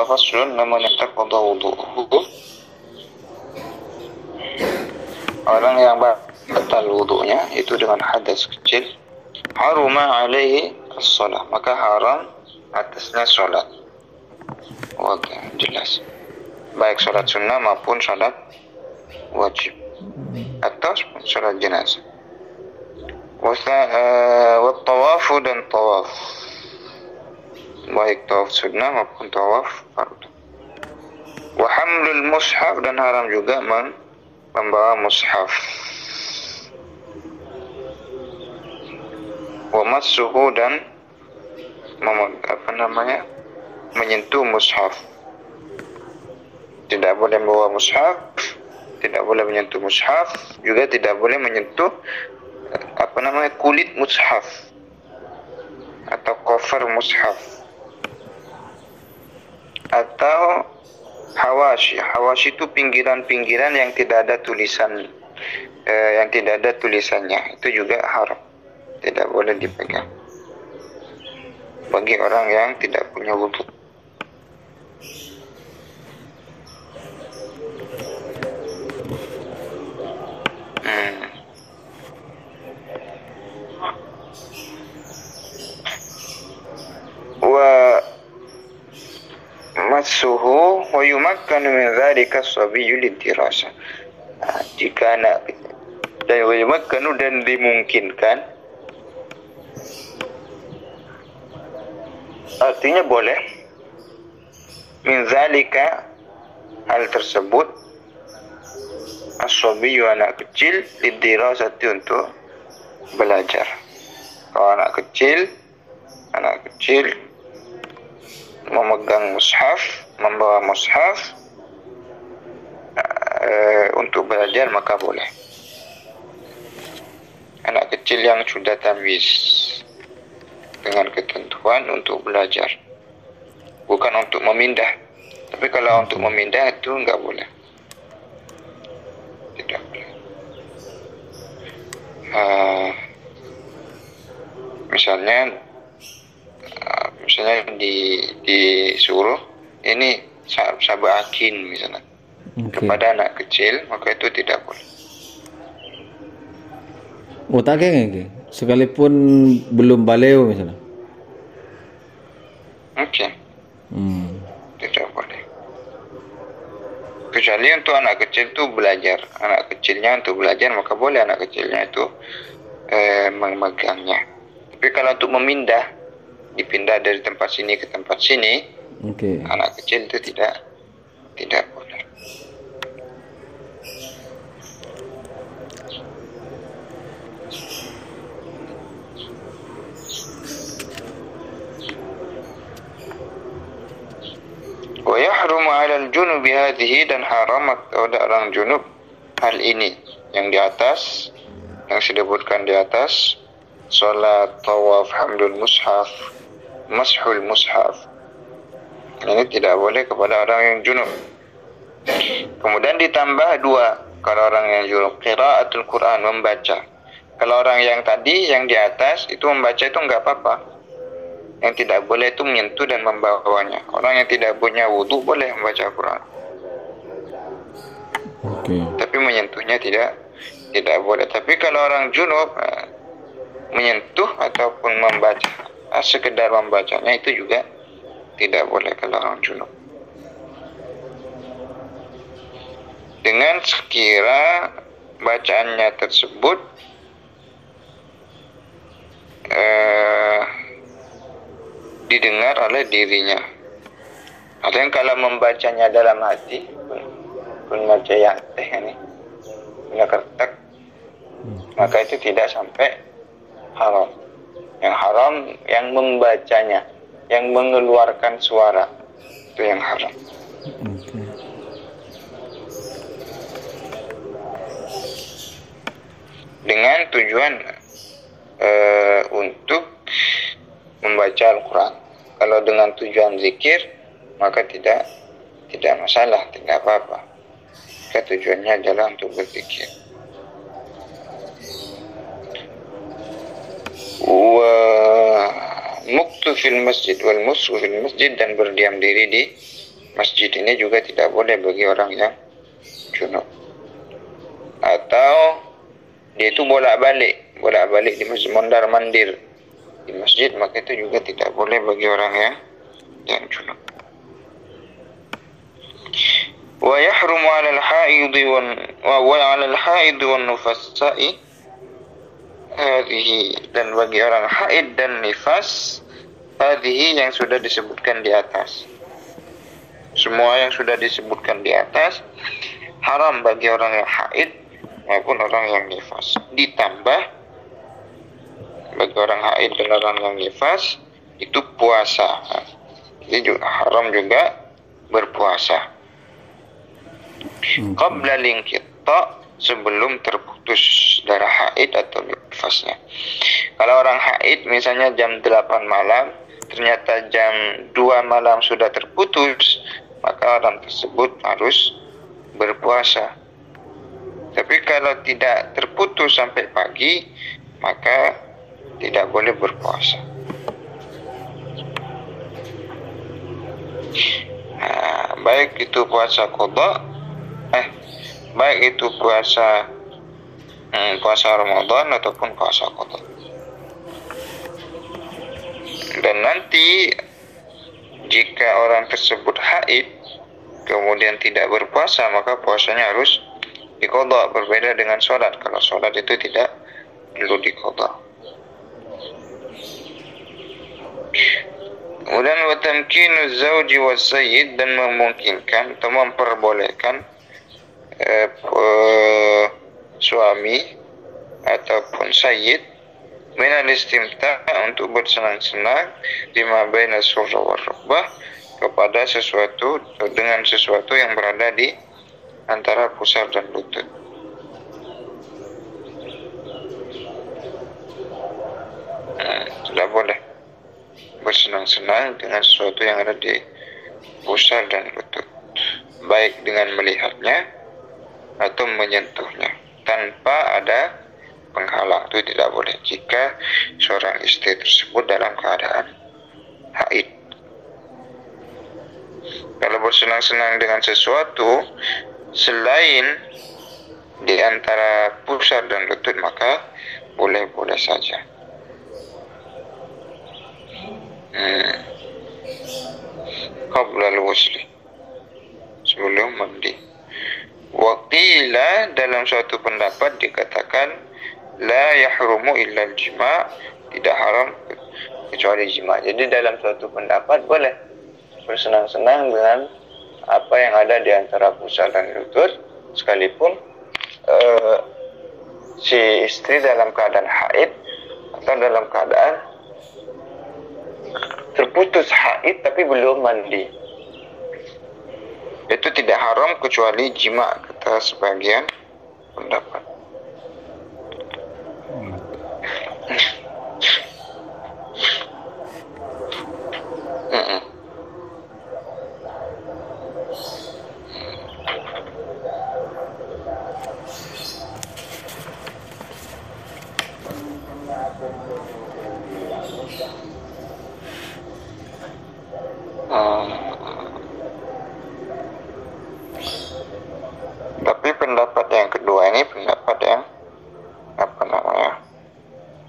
faslun, namun yang terqadha wudu'uhu, orang yang batal wudu'nya itu dengan hadas kecil, haruma alaihi as-shalah, maka haram atasnya sholat. Oke, jelas. Baik sholat sunnah maupun sholat wajib atau sholat jenazah. Wattawafu dan tawaf, baik tawaf sunnah maupun tawaf fardu. Wa hamlul mushaf, dan haram juga membawa mushaf. Wa massuhu, dan menyentuh mushaf. Tidak boleh membawa mushaf, tidak boleh menyentuh mushaf, juga tidak boleh menyentuh kulit mushaf atau cover mushaf atau hawashi. Hawashi itu pinggiran-pinggiran yang tidak ada tulisan, yang tidak ada tulisannya, itu juga haram, tidak boleh dipegang bagi orang yang tidak punya wudu. Wa massuhu wa yumakkanu min dzalika as-sabiyyu lidirasah. Jika anak dan wa yumakkanu, dan dimungkinkan, artinya boleh, min dzalika, hal tersebut, as-sabiyyu, anak kecil, lidirasati, untuk belajar. Kalau anak kecil memegang mushaf, membawa mushaf untuk belajar, maka boleh. Anak kecil yang sudah tamyiz dengan ketentuan untuk belajar, bukan untuk memindah. Tapi kalau untuk memindah itu enggak boleh, tidak boleh. Misalnya disuruh ini sabakin misalnya, kepada anak kecil, maka itu tidak boleh. Otaknya sekalipun belum baleo misalnya. Tidak boleh. Kecuali untuk anak kecil itu belajar, anak kecilnya untuk belajar, maka boleh anak kecilnya itu memegangnya. Tapi kalau untuk memindah, dipindah dari tempat sini ke tempat sini, anak kecil itu tidak boleh. Wa yahrumu 'alal junubi hadhihi, dan haram kepada orang junub hal ini yang di atas, yang disebutkan di atas, salat, tawaf, hamdul mushaf, mashul mushaf. Ini tidak boleh kepada orang yang junub. Kemudian ditambah dua, kalau orang yang junub, qiraatul Quran, membaca. Kalau orang yang tadi, yang di atas, itu membaca itu enggak apa-apa. Yang tidak boleh itu menyentuh dan membawanya. Orang yang tidak punya wudu boleh membaca Quran. Tapi menyentuhnya tidak boleh. Tapi kalau orang junub menyentuh ataupun membaca, sekedar membacanya, itu juga tidak boleh kalau orang junub. Dengan sekira bacaannya tersebut didengar oleh dirinya. Ada yang kalau membacanya dalam hati, pun baca yang teh ini punya kertek, maka itu tidak sampai haram. Yang haram yang membacanya, yang mengeluarkan suara, itu yang haram. Dengan tujuan untuk membaca Al-Quran. Kalau dengan tujuan zikir, maka tidak masalah, tidak apa-apa. Tujuannya adalah untuk berzikir. Wa muktu fil masjid wal musu fil masjid, dan berdiam diri di masjid ini juga tidak boleh bagi orang yang junub. Atau dia itu bolak-balik di masjid, mondar-mandir di masjid, maka itu juga tidak boleh bagi orang yang junub. Wa yahrumu 'alal haidhi wan nufassa'i hadhihi, dan bagi orang haid dan nifas, hadhihi yang sudah disebutkan di atas. Semua yang sudah disebutkan di atas haram bagi orang yang haid maupun orang yang nifas. Ditambah bagi orang haid dan orang yang nifas itu puasa. Jadi juga haram juga berpuasa. Qabla linqita, sebelum terputus darah haid atau nifasnya. Kalau orang haid misalnya jam 8 malam, ternyata jam 2 malam sudah terputus, maka orang tersebut harus berpuasa. Tapi kalau tidak terputus sampai pagi, maka tidak boleh berpuasa. Baik itu puasa qada, baik itu puasa Ramadan ataupun puasa qada. Dan nanti jika orang tersebut haid kemudian tidak berpuasa, maka puasanya harus diqadha. Berbeda dengan sholat. Kalau sholat itu tidak perlu diqadha. Kemudian wa tamkinu zauji was sayyid, dan memungkinkan atau memperbolehkan suami ataupun sayyid minal istimta' untuk bersenang-senang bima baina surra war rukbah, kepada sesuatu dengan sesuatu yang berada di antara pusar dan lutut. Tidak boleh bersenang-senang dengan sesuatu yang ada di pusar dan lutut, baik dengan melihatnya atau menyentuhnya tanpa ada penghalang. Itu tidak boleh jika seorang istri tersebut dalam keadaan haid. Kalau bersenang-senang dengan sesuatu selain di antara pusar dan lutut, maka boleh-boleh saja. Qabla al-wusli, sebelum mandi. Waqila, dalam suatu pendapat dikatakan la yahrumu illa al-jima', tidak haram kecuali jima'. Jadi dalam suatu pendapat boleh bersenang-senang dengan apa yang ada di antara pusar dan lutut, sekalipun si istri dalam keadaan haid atau dalam keadaan terputus haid tapi belum mandi. Itu tidak haram kecuali jima', kata sebagian pendapat. Tapi pendapat yang kedua ini pendapat yang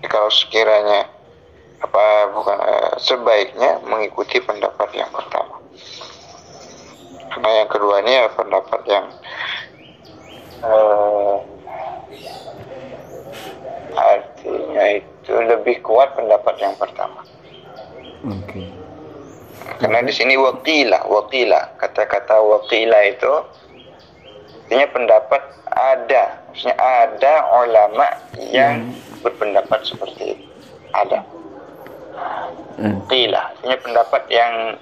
kalau sekiranya sebaiknya mengikuti pendapat yang pertama, karena yang kedua ini pendapat yang artinya itu lebih kuat pendapat yang pertama. Karena di sini waqila, kata-kata waqila itu artinya pendapat ada, maksudnya ada ulama yang berpendapat seperti itu. Ada. Qila, artinya pendapat yang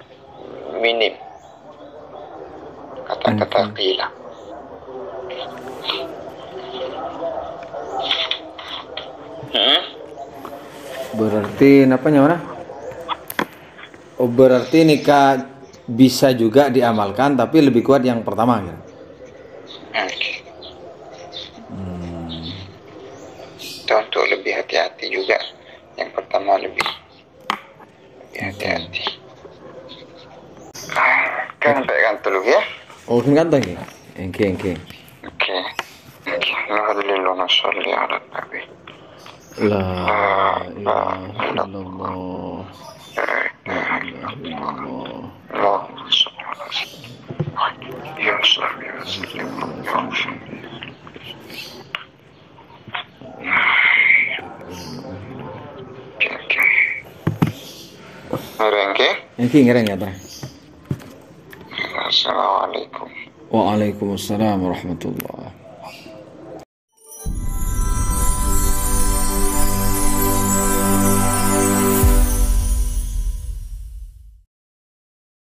minim. Kata-kata qila. Berarti apanya mana? Oh, berarti nikah bisa juga diamalkan, tapi lebih kuat yang pertama gitu. Untuk lebih hati-hati juga, yang pertama lebih hati-hati. kan baik dulu ya. Oh, kan ya? Oke. Oke. Alhamdulillah sholli ala nabi. La ilaha illallah. La ilaha illallah. Allahumma sholli ala sayyidina ya salli wa sallim ya Oke. Oke, ngereng ya, Bang. Assalamualaikum. Waalaikumsalam warahmatullahi